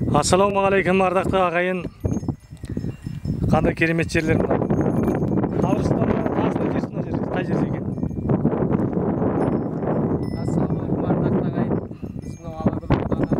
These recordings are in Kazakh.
Ассалаумағалейкум ардақты ағайын. Қандай керемет жерлер мына. Табырыстан тасына жерсін қай жерде екен? Ассалаумағалейкум ардақты ағайын. Біз мынау Алакөл ауданы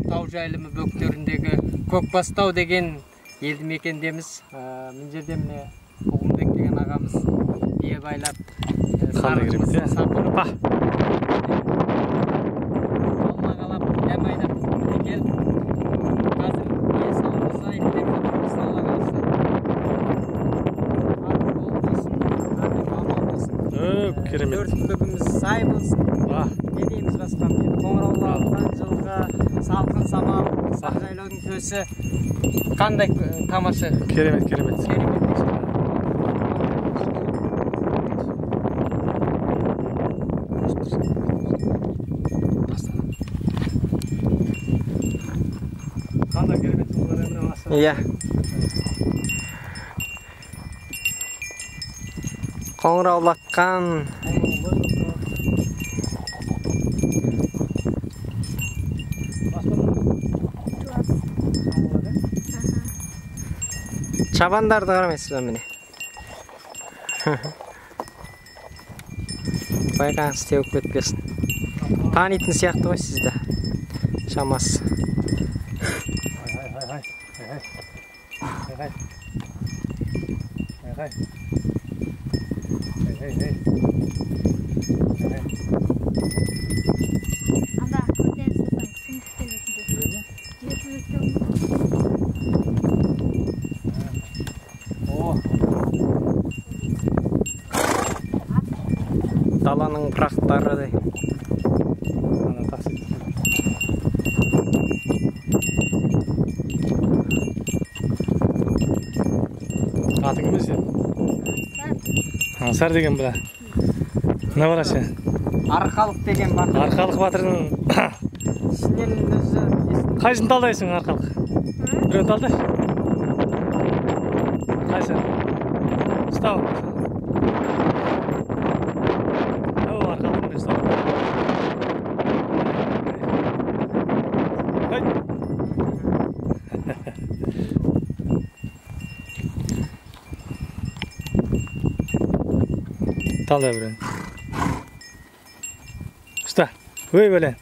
тау жайылымы бөктеріндегі Көкбастау деген елді мекендеміз. Мына жерде міне Ұғымбек деген ағамыз бие байлап сарымызды сапырып Төртүндігіміз сай болсын. Не дейміз басқа? Қоңыраулардан жылғы салқын самал, сақжайлаудың төсі қандай тамаша. Керемет. Қандай керемет болар. Иә. Қоңыраулатқан Çabandарды қарамайсыздар міне. Байқаңыз теуіп кетпесін. Танитын сияқты ғой сізді. Шамасы. Даланың пырақтары. Атың кім сен? Аңсар деген бұда. Не бар сен? Арқалық деген батыр. Арқалық батырдың Ішінен өзі қайсын талдайсың арқалық? Біреуін талдай. Қайсын? Ұстау. Талдай біреуін. Ұста. Өй бөлен.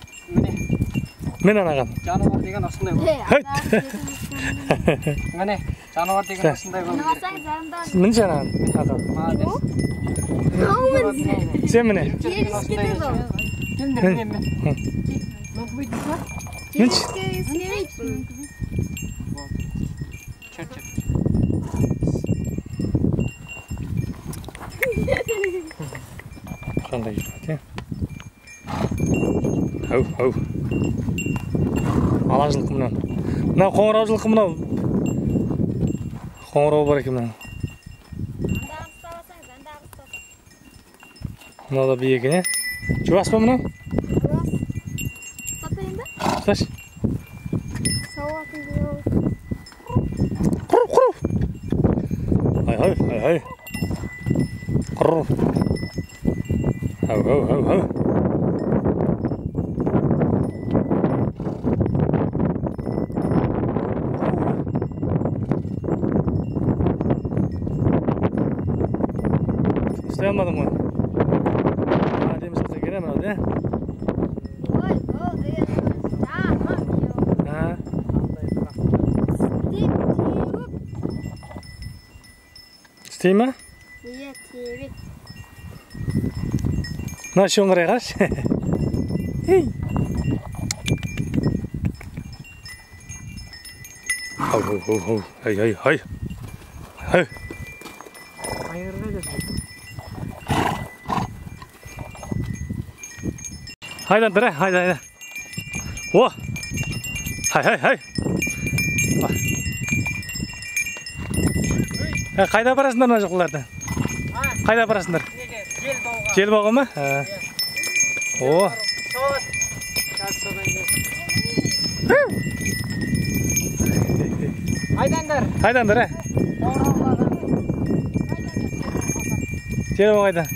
Мен анаған. Жануар деген осындай болды. Міне, жануар деген осындай болды. Мін сен аған. Сен міне. Қандай жүрмет, е? Ау. Ала жылқы мұнан. Мынау қоңырау жылқы мұнау. Қоңырау бар екен мұнан. Мынау да бие екен, е? Жуас па мұнау? Жуас. Сатайын ба? Ұсташ. Сауатын бұл. Құру. Ай. Құру. Ау. Üstüne almadım onu. Hadi misafir giremem hadi. Ой, Ha. İsteyim mi? Iya, tebik. Nasıl oraya kaç? Hey. Au. Hay. Haydan dur, haydan. Oh. Hay. Қайда барасыңдар мына жылқыларды? Қайда барасыңдар? Жел баға ма? О. Haydanдар, ә? Жел баға қайда?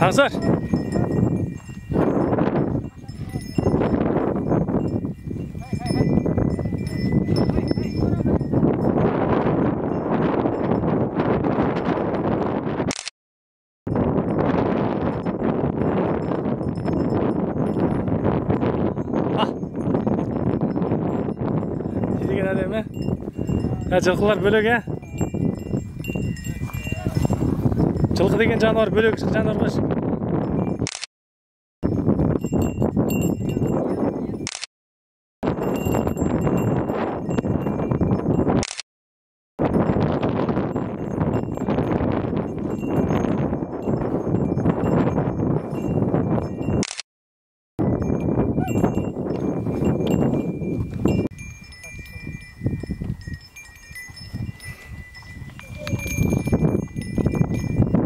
Kavsar. Yedigen adam ha? Ya жылқылар бөлек ya? Жылқы деген жануар бөлек жануар ғой.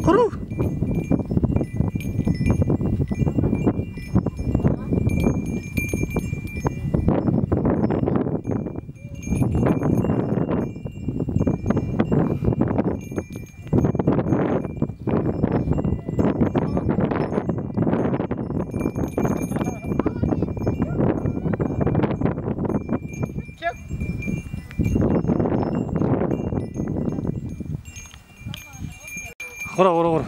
Kuru. Kuru.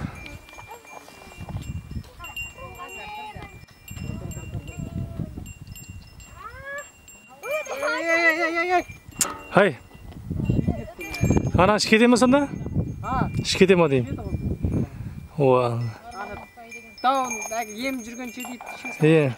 Hay. Ana şikayet mi sanda? Ha. Şikayet mi diyeyim? Oha. Tao yem жүргенше дейді. İyi.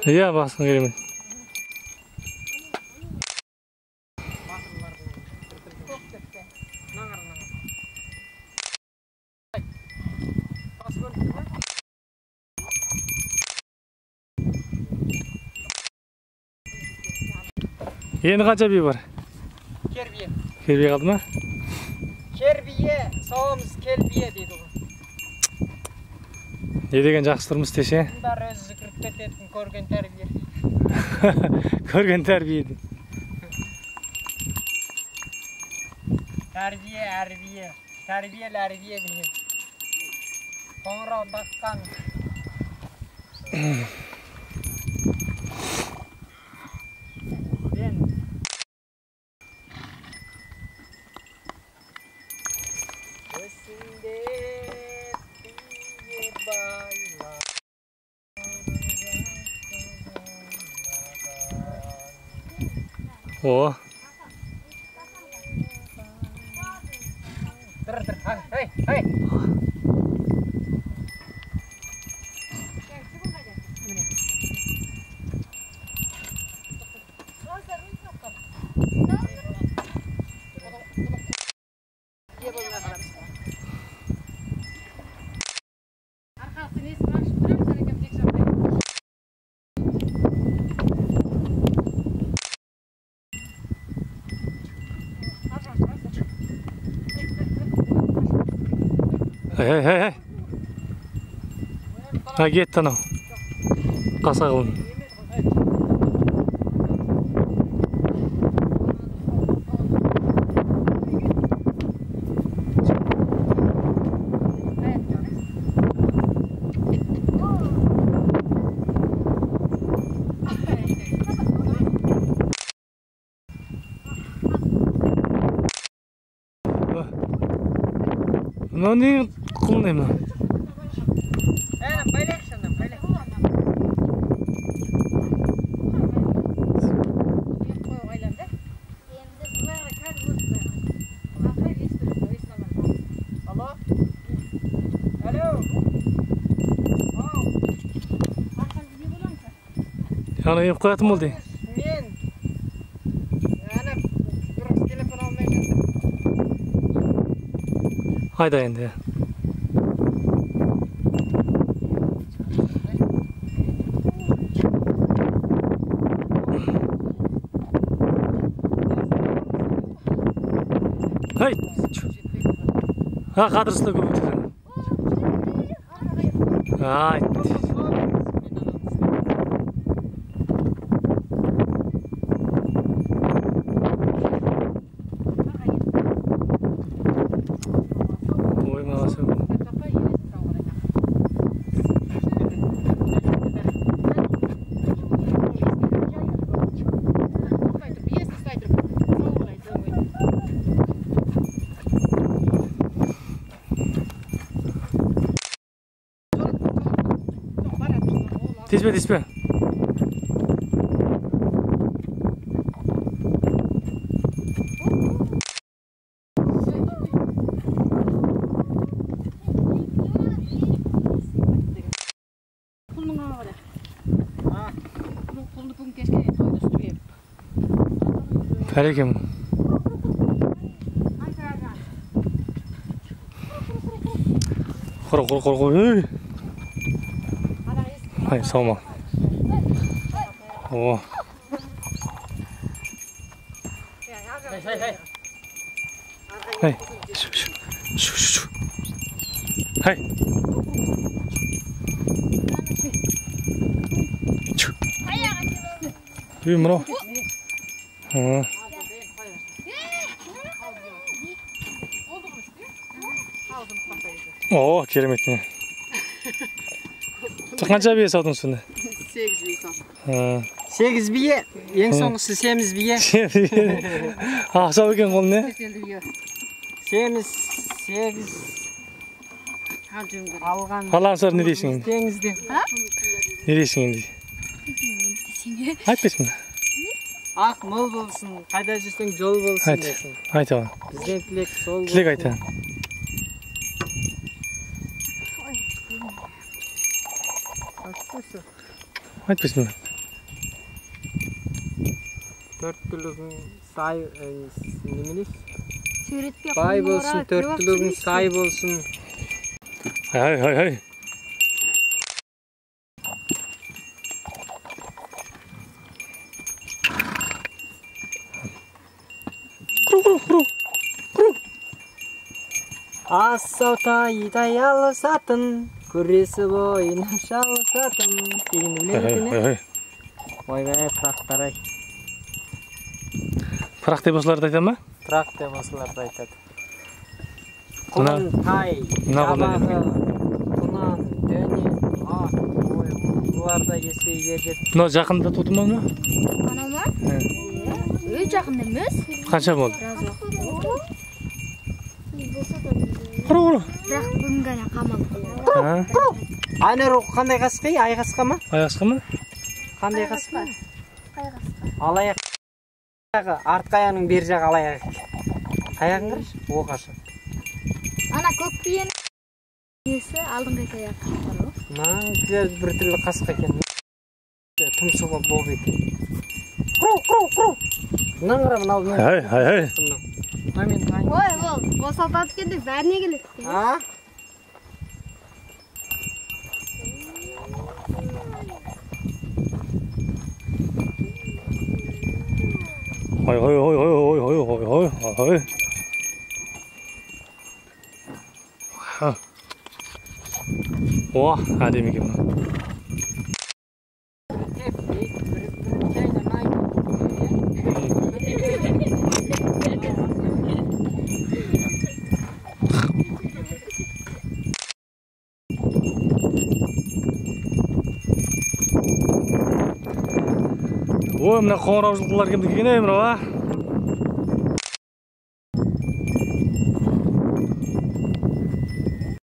İyi baksın gelimin. Енді қанша бие бар? Кербие. Кербие қалды ма? Кербие, сауымыз келбие дейді ғой. Не деген жақсы тұрмыс десе? Бұндар өзі жүгіріп кететін көрген тәрбие. Көрген тәрбие. Тәрбие деген. Қоңырау таққан. О. Dur. Hey. Hey. Ha gitti anam. Kasağım. Ne kullanayım lan? Yani yiyip koyatım oldu. Men ana bir telefon almaya geldim. Hayda endi. Hay. Ha kadrısla götürdüm. Aytты. Ой, мағасым. Тиспе. Бәрекем. Қор. Ай, салма. О. Ай. Шу. Ай. Үй, мынау. О, керемет не. Қанша бие саудың сонда? 8 бие саудым. 8 бие, ең соңғысы 8 бие. Ақша екен қол не? 8 алған. Алансар не дейсің енді? Теңізде. Не дейсің енді? Айтпайсың ба? Ақ мол болсын, қайда жүрсең жол болсын десің. Айтамын. Бізден тілек сол болсын. Тілек айтамын. Айтпайсың ба? 4 түлігің сай, немелес? Суретке Бай болсын, 4 түлігің сай болсын. Ай. Құру. Асау тайдай алысатын, көресі бойына шалысатын. Деген өлең екен. Ойбай, пырақтар-ай. Пырақ деп осыларды айтады ма? Пырақ деп осыларды айтады. Құлын, тай, жабағы, құнан, дөне, ақ, ой, бұларда есей бердет. Мынау жақында туды ма мына? Анау ма? Өй жақында емес. Қанша болды? Құру. Бірақ бүгін ғана қамалып. Айнар қандай қасқы? Ай қасқа ма? Ай қасқа ма? Қандай қасқа? Қай қасқа? Алаяқ. Артқы аяғының бер жағы алаяқ. Аяғын қарашы, оғашы. Ана көк биенің есі алдыңғы аяқ. Bir türlü қасқа екен. Тұмсығы бол екен. Құру. Мынаны қара, мынау мен. Ай. Ой, ол салтанат келді, бәріне келеді. А? Ой. О, әдемі екен мына. Ой, мына қоңырау жылқылар кімдікі екен мынау, а?